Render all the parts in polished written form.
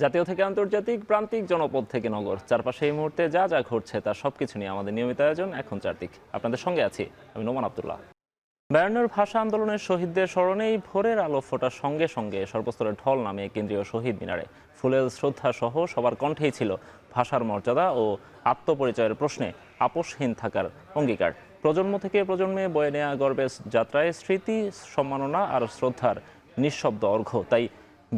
জাতীয় থেকে আন্তর্জাতিক, প্রান্তিক, জনপদ থেকে নগর, চারপাশে এই মুহূর্তে যা যা ঘটছে তার সবকিছু নিয়ে আমাদের নিয়মিত আয়োজন এখন চারদিক। আপনাদের সঙ্গে আছি আমি নোমান আব্দুল্লাহ। বায়ান্নর ভাষা আন্দোলনের শহীদদের স্মরণেই ভোরের আলো ফোটার সঙ্গে সঙ্গে সর্বস্তরে ঢল নামে কেন্দ্রীয় শহীদ মিনারে। ফুলেল শ্রদ্ধা সহ সবার কণ্ঠেই ছিল ভাষার মর্যাদা ও আত্মপরিচয়ের প্রশ্নে আপোষহীন থাকার অঙ্গীকার। প্রজন্ম থেকে প্রজন্মে বয়ে নেয়া গর্বের যাত্রায় স্মৃতি, সম্মাননা আর শ্রদ্ধার নিঃশব্দ অর্ঘ্য। তাই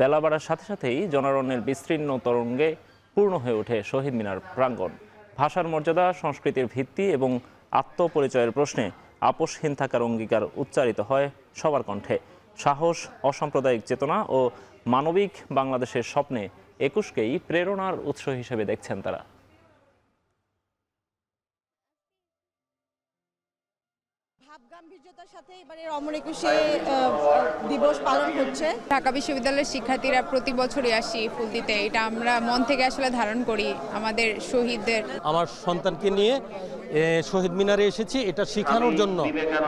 বেলা বাড়ার সাথে সাথেই জনারণ্যের বিস্তীর্ণ তরঙ্গে পূর্ণ হয়ে ওঠে শহীদ মিনার প্রাঙ্গণ। ভাষার মর্যাদা, সংস্কৃতির ভিত্তি এবং আত্মপরিচয়ের প্রশ্নে আপোষহীন থাকার অঙ্গীকার উচ্চারিত হয় সবার কণ্ঠে। সাহস, অসাম্প্রদায়িক চেতনা ও মানবিক বাংলাদেশের স্বপ্নে ২১কেই প্রেরণার উৎস হিসেবে দেখছেন তারা। ভাবগাম্ভীর্যতার সাথে এবারে অমর একুশে দিবস পালন হচ্ছে। ঢাকা বিশ্ববিদ্যালয়ের শিক্ষার্থীরা প্রতি বছরই আসি ফুল দিতে, এটা আমরা মন থেকে আসলে ধারণ করি আমাদের শহীদদের। আমার সন্তানকে নিয়ে শহীদ মিনারে এসেছি এটা শেখানোর জন্য,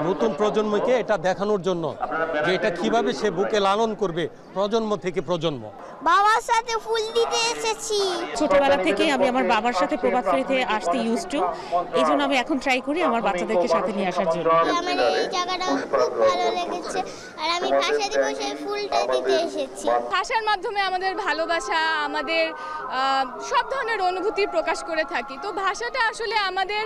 নতুন প্রজন্মকে এটা দেখানোর জন্য যে এটা কিভাবে সে বুকে লালন করবে প্রজন্ম থেকে প্রজন্ম। বাবার সাথে ফুল দিতে এসেছি। ছোটবেলা থেকে আমি আমার বাবার সাথে প্রভাত ফেরিতে আসতে ইউজ টু, এই জন্য আমি এখন ট্রাই করি আমার বাচ্চাদেরকে সাথে নিয়ে আসার জন্য। আমার এই জায়গাটা খুব ভালো লেগেছে আর আমি ভাষা দিবসে ফুলটা দিতে এসেছি। ভাষার মাধ্যমে আমাদের ভালোবাসা, আমাদের সব ধরনের অনুভূতি প্রকাশ করে থাকি। তো ভাষাটা আসলে আমাদের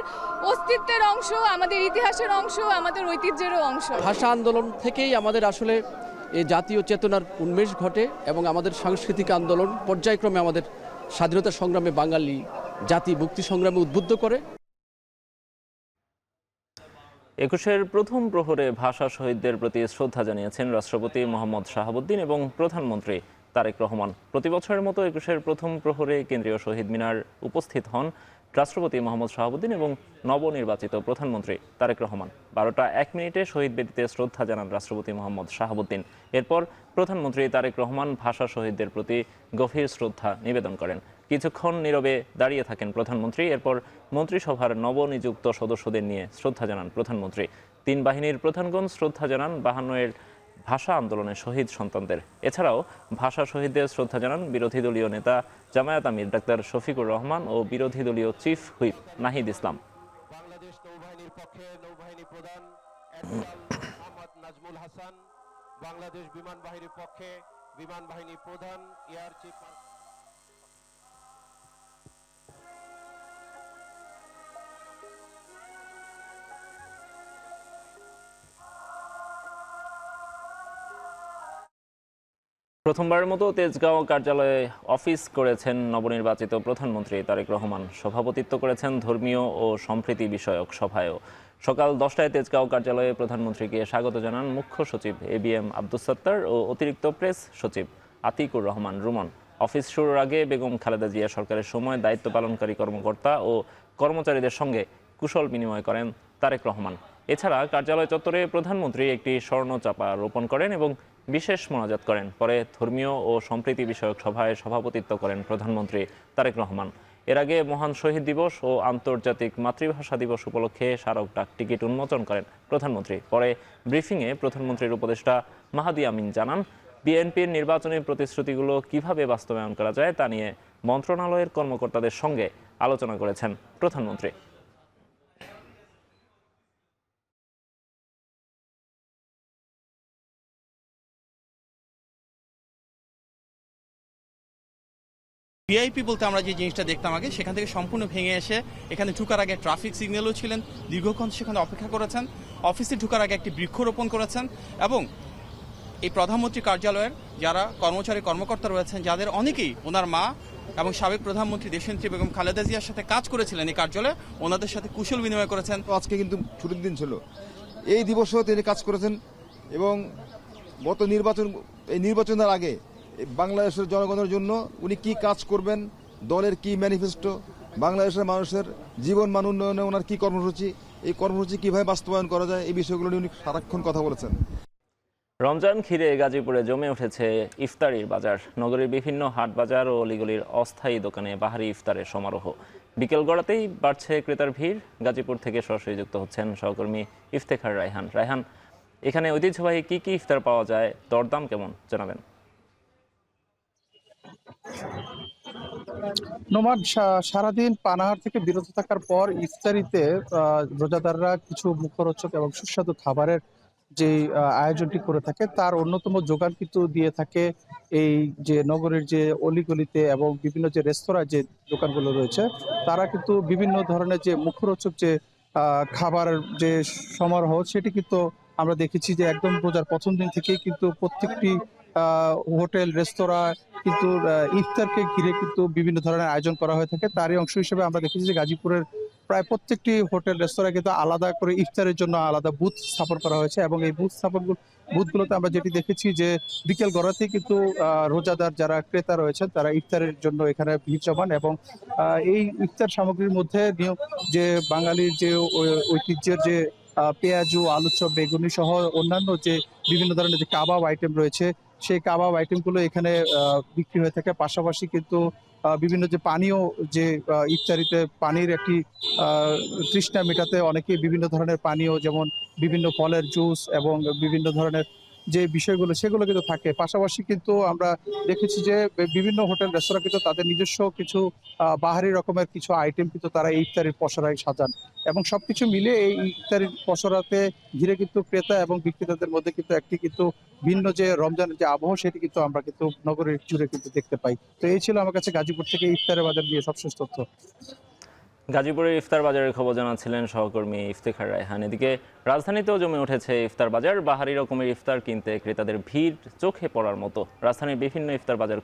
অস্তিত্বের অংশ, আমাদের ইতিহাসের অংশ, আমাদের ঐতিহ্যেরও অংশ। ভাষা আন্দোলন থেকেই আমাদের আসলে এই জাতীয় চেতনার উন্মেষ ঘটে এবং আমাদের সাংস্কৃতিক আন্দোলন পর্যায়ক্রমে আমাদের স্বাধীনতা সংগ্রামে বাঙালি জাতি মুক্তি সংগ্রামে উদ্বুদ্ধ করে। ২১-এর প্রথম প্রহরে ভাষা শহীদদের প্রতি শ্রদ্ধা জানিয়েছেন রাষ্ট্রপতি মোহাম্মদ শাহাবুদ্দিন এবং প্রধানমন্ত্রী তারেক রহমান। প্রতি বছরের মতো ২১-এর প্রথম প্রহরে কেন্দ্রীয় শহীদ মিনার উপস্থিত হন রাষ্ট্রপতি মোহাম্মদ শাহাবুদ্দিন এবং নবনির্বাচিত প্রধানমন্ত্রী তারেক রহমান। ১২টা ১ মিনিটে শহীদ বেদিতে শ্রদ্ধা জানান রাষ্ট্রপতি মোহাম্মদ শাহাবুদ্দিন। এরপর প্রধানমন্ত্রী তারেক রহমান ভাষা শহীদদের প্রতি গভীর শ্রদ্ধা নিবেদন করেন। কিছুক্ষণ নীরবে দাঁড়িয়ে থাকেন প্রধানমন্ত্রী। এরপর মন্ত্রিসভার নবনিযুক্ত সদস্যদের নিয়ে শ্রদ্ধা জানান প্রধানমন্ত্রী। ৩ বাহিনীর প্রধানগণ শ্রদ্ধা জানান ৫২-এর ভাষা আন্দোলনের শহীদ সন্তানদের। এছাড়াও ভাষা শহীদদের শ্রদ্ধা জানান বিরোধী দলীয় নেতা জামায়াত আমির ডাক্তার শফিকুর রহমান ও বিরোধী দলীয় চিফ হুইপ নাহিদ ইসলাম। বাংলাদেশ নৌবাহিনীর পক্ষে নৌবাহিনী প্রধান মোহাম্মদ নাজমুল হাসান, বাংলাদেশ বিমান বাহিনীর পক্ষে বিমান বাহিনী প্রধান এয়ার চিফ। প্রথমবারের মতো তেজগাঁও কার্যালয়ে অফিস করেছেন নবনির্বাচিত প্রধানমন্ত্রী তারেক রহমান। সভাপতিত্ব করেছেন ধর্মীয় ও সম্প্রীতি বিষয়ক সভায়ও। সকাল 10টায় তেজগাঁও কার্যালয়ে প্রধানমন্ত্রীকে স্বাগত জানান মুখ্য সচিব ABM আব্দুস সাত্তার ও অতিরিক্ত প্রেস সচিব আতিকুর রহমান রুমন। অফিস শুরুর আগে বেগম খালেদা জিয়া সরকারের সময় দায়িত্ব পালনকারী কর্মকর্তা ও কর্মচারীদের সঙ্গে কুশল বিনিময় করেন তারেক রহমান। এছাড়া কার্যালয় চত্বরে প্রধানমন্ত্রী একটি স্বর্ণচাপা রোপণ করেন এবং বিশেষ মোনাজাত করেন। পরে ধর্মীয় ও সম্প্রীতি বিষয়ক সভায় সভাপতিত্ব করেন প্রধানমন্ত্রী তারেক রহমান। এর আগে মহান শহীদ দিবস ও আন্তর্জাতিক মাতৃভাষা দিবস উপলক্ষে স্মারক ডাক টিকিট উন্মোচন করেন প্রধানমন্ত্রী। পরে ব্রিফিংয়ে প্রধানমন্ত্রীর উপদেষ্টা মাহাদি আমিন জানান, বিএনপির নির্বাচনী প্রতিশ্রুতিগুলো কিভাবে বাস্তবায়ন করা যায় তা নিয়ে মন্ত্রণালয়ের কর্মকর্তাদের সঙ্গে আলোচনা করেছেন প্রধানমন্ত্রী। ভিআইপি বলতে আমরা যে জিনিসটা দেখতাম আগে, সেখান থেকে সম্পূর্ণ ভেঙে এসে এখানে ঢুকার আগে ট্রাফিক সিগন্যালও ছিলেন, দীর্ঘক্ষণ সেখানে অপেক্ষা করেছেন, অফিসে ঢুকার আগে একটি বৃক্ষরোপণ করেছেন এবং এই প্রধানমন্ত্রী কার্যালয়ের যারা কর্মচারী কর্মকর্তা রয়েছেন, যাদের অনেকেই ওনার মা এবং সাবেক প্রধানমন্ত্রী দেশনেত্রী বেগম খালেদা জিয়ার সাথে কাজ করেছিলেন এই কার্যালয়ে, ওনাদের সাথে কুশল বিনিময় করেছেন। আজকে কিন্তু ছুটির দিন ছিল, এই দিবসেও তিনি কাজ করেছেন এবং গত নির্বাচনের আগে বাংলাদেশের জনগণের জন্য উনি কি কাজ করবেন, দলের কি ম্যানিফেস্টো, বাংলাদেশের মানুষের জীবন মান উন্নয়নে ওনার কি কর্মসূচি, এই কর্মসূচি কিভাবে বাস্তবায়ন করা যায়, এই বিষয়গুলো নিয়ে উনি সারাক্ষণ কথা বলেছেন। রমজান ঘিরে গাজীপুরে জমে উঠেছে ইফতারির বাজার। নগরীর বিভিন্ন হাট বাজার ও অলিগলির অস্থায়ী দোকানে বাহারি ইফতারের সমারোহ। বিকেল গড়াতেই বাড়ছে ক্রেতার ভিড়। গাজীপুর থেকে সরাসরি যুক্ত হচ্ছেন সহকর্মী ইফতেখার রায়হান। রায়হান, এখানে ঐতিহ্যবাহী কি কি ইফতার পাওয়া যায়, দরদাম কেমন জানাবেন? নোমান, সারাদিন পানাহার থেকে বিরত থাকার পর ইফতারিতে রোজাদাররা কিছু মুখরোচক এবং সুস্বাদু খাবারের যে আয়োজনটি করে থাকে তার অন্যতম যোগান কিন্তু দিয়ে থাকে এই যে নগরের যে অলিগলিতে এবং বিভিন্ন যে রেস্তোরাঁ যে দোকানগুলো রয়েছে, তারা কিন্তু বিভিন্ন ধরনের যে মুখরোচক যে খাবার যে সমারোহ সেটি কিন্তু আমরা দেখেছি যে একদম রোজার প্রথম দিন থেকেই কিন্তু প্রত্যেকটি হোটেল রেস্তোরাঁ কিন্তু ইফতারকে ঘিরে কিন্তু বিভিন্ন ধরনের আয়োজন করা হয়ে থাকে। তারই অংশ হিসেবে আমরা দেখেছি যে গাজীপুরের প্রায় প্রত্যেকটি হোটেল রেস্তোরাঁ কিন্তু আলাদা করে ইফতারের জন্য আলাদা বুথ স্থাপন করা হয়েছে এবং এই বুথগুলোতে আমরা যেটি দেখেছি যে বিকেল গড়াতেই কিন্তু রোজাদার যারা ক্রেতা রয়েছেন তারা ইফতারের জন্য এখানে ভিড় জমান এবং এই ইফতার সামগ্রীর মধ্যে যে বাঙালির যে ঐতিহ্যের যে পেঁয়াজু, আলুচপ, বেগুনি সহ অন্যান্য যে বিভিন্ন ধরনের যে কাবাব আইটেম রয়েছে সেই কাবাব আইটেমগুলো এখানে বিক্রি হয়ে থাকে। পাশাপাশি কিন্তু বিভিন্ন যে পানীয় যে ইফতারিতে পানির একটি তৃষ্ণা মেটাতে অনেকেই বিভিন্ন ধরনের পানীয় যেমন বিভিন্ন ফলের জুস এবং বিভিন্ন ধরনের যে বিষয়গুলো সেগুলো কিন্তু থাকে। পাশাপাশি কিন্তু আমরা দেখেছি যে বিভিন্ন হোটেল রেস্তোরাঁ কিন্তু তাদের নিজস্ব কিছু বাহারি রকমের কিছু আইটেম কিন্তু তারা এই ইফতারির পসরায় সাজান এবং সবকিছু মিলে এই ইফতারির পসরাতে ঘিরে কিন্তু ক্রেতা এবং বিক্রেতাদের মধ্যে কিন্তু একটি কিন্তু ভিন্ন যে রমজানের যে আবহাওয়া সেটি কিন্তু আমরা কিন্তু নগরের জুড়ে কিন্তু দেখতে পাই। তো এই ছিল আমার কাছে গাজীপুর থেকে ইফতারের বাজার নিয়ে সবশেষ তথ্য। গাজীপুরের ইফতার বাজারের খবর জানাচ্ছিলেন সহকর্মী ইফতেখার রায়হান। এদিকে রাজধানীতেও জমে উঠেছে ইফতার বাজার। বাহারি রকমের ইফতার কিনতে ক্রেতাদের ভিড় চোখে পড়ার মতো। রাজধানীর বিভিন্ন ইফতার বাজার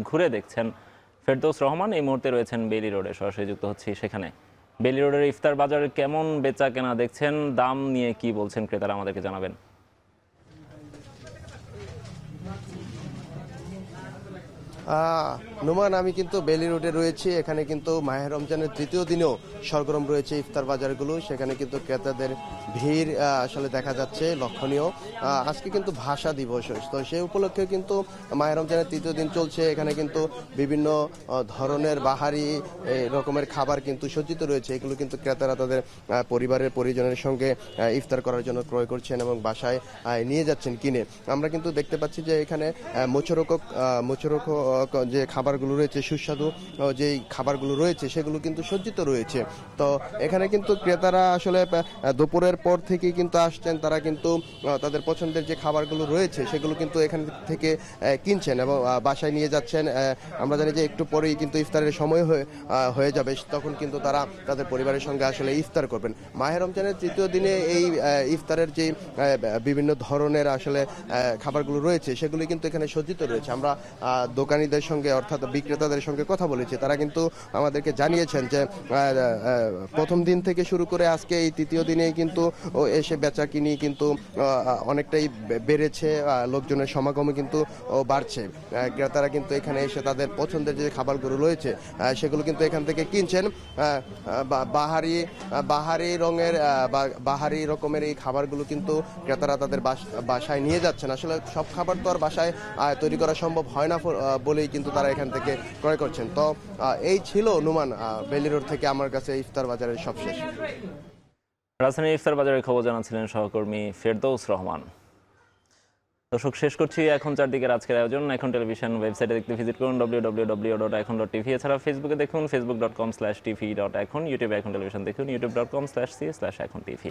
ঘুরে দেখছেন ফেরদৌস রহমান। এই মুহূর্তে রয়েছেন বেইলি রোডে, সরাসরি যুক্ত হচ্ছি সেখানে। বেইলি রোডের ইফতার বাজার কেমন বেচা কেনা দেখছেন, দাম নিয়ে কি বলছেন ক্রেতারা আমাদেরকে জানাবেন। নোমান, আমি কিন্তু বেইলি রোডে রয়েছি। এখানে কিন্তু মাহে রমজানের তৃতীয় দিনেও সরগরম রয়েছে ইফতার বাজারগুলো। সেখানে কিন্তু ক্রেতাদের ভিড় আসলে দেখা যাচ্ছে লক্ষণীয়। আজকে কিন্তু ভাষা দিবস, তো সেই উপলক্ষে কিন্তু মাহে রমজানের তৃতীয় দিন চলছে। এখানে কিন্তু বিভিন্ন ধরনের বাহারি রকমের খাবার কিন্তু সজ্জিত রয়েছে। এগুলো কিন্তু ক্রেতারা তাদের পরিবারের পরিজনের সঙ্গে ইফতার করার জন্য ক্রয় করছেন এবং বাসায় নিয়ে যাচ্ছেন কিনে। আমরা কিন্তু দেখতে পাচ্ছি যে এখানে মোচরক যে খাবারগুলো রয়েছে, সুস্বাদু যে খাবারগুলো রয়েছে সেগুলো কিন্তু সজ্জিত রয়েছে। তো এখানে কিন্তু ক্রেতারা আসলে দুপুরের পর থেকে কিন্তু আসছেন। তারা কিন্তু তাদের পছন্দের যে খাবারগুলো রয়েছে সেগুলো কিন্তু এখান থেকে কিনছেন এবং বাসায় নিয়ে যাচ্ছেন। আমরা জানি যে একটু পরেই কিন্তু ইফতারের সময় হয়ে যাবে, তখন কিন্তু তারা তাদের পরিবারের সঙ্গে আসলে ইফতার করবেন। মাহে রমজানের তৃতীয় দিনে এই ইফতারের যে বিভিন্ন ধরনের আসলে খাবারগুলো রয়েছে সেগুলি কিন্তু এখানে সজ্জিত রয়েছে। আমরা দোকানিদের সঙ্গে অর্থাৎ বিক্রেতাদের সঙ্গে কথা বলেছি। তারা কিন্তু আমাদেরকে জানিয়েছেন যে প্রথম দিন থেকে শুরু করে আজকে এই তৃতীয় দিনে কিন্তু এসে বেচা কিনি কিন্তু অনেকটাই বেড়েছে, লোকজনের সমাগমও কিন্তু বাড়ছে। ক্রেতারা কিন্তু এখানে এসে তাদের পছন্দের যে খাবারগুলো রয়েছে সেগুলো কিন্তু এখান থেকে কিনছেন। বাহারি রকমের এই খাবারগুলো কিন্তু ক্রেতারা তাদের বাসায় নিয়ে যাচ্ছেন। আসলে সব খাবার তো আর বাসায় তৈরি করা সম্ভব হয় না বলেই কিন্তু তারা এখান থেকে ক্রয় করছেন। তো এই ছিল নুমান বেইলি রোড থেকে আমার কাছে ইফতার বাজারের সবশেষ। রাজধানীর ইফতার বাজারের খবর জানাচ্ছিলেন সহকর্মী ফেরদৌস রহমান। দর্শক, শেষ করছি এখন চারদিকের আজকের আয়োজন। এখন টেলিভিশন ওয়েবসাইটে দেখতে ভিজিট করুন www.ekhon.tv। এছাড়া ফেসবুকে দেখুন facebook.com/tv.ekhon, ইউটিউবে এখন টেলিভিশন দেখুন youtube.com/c/ekhon tv।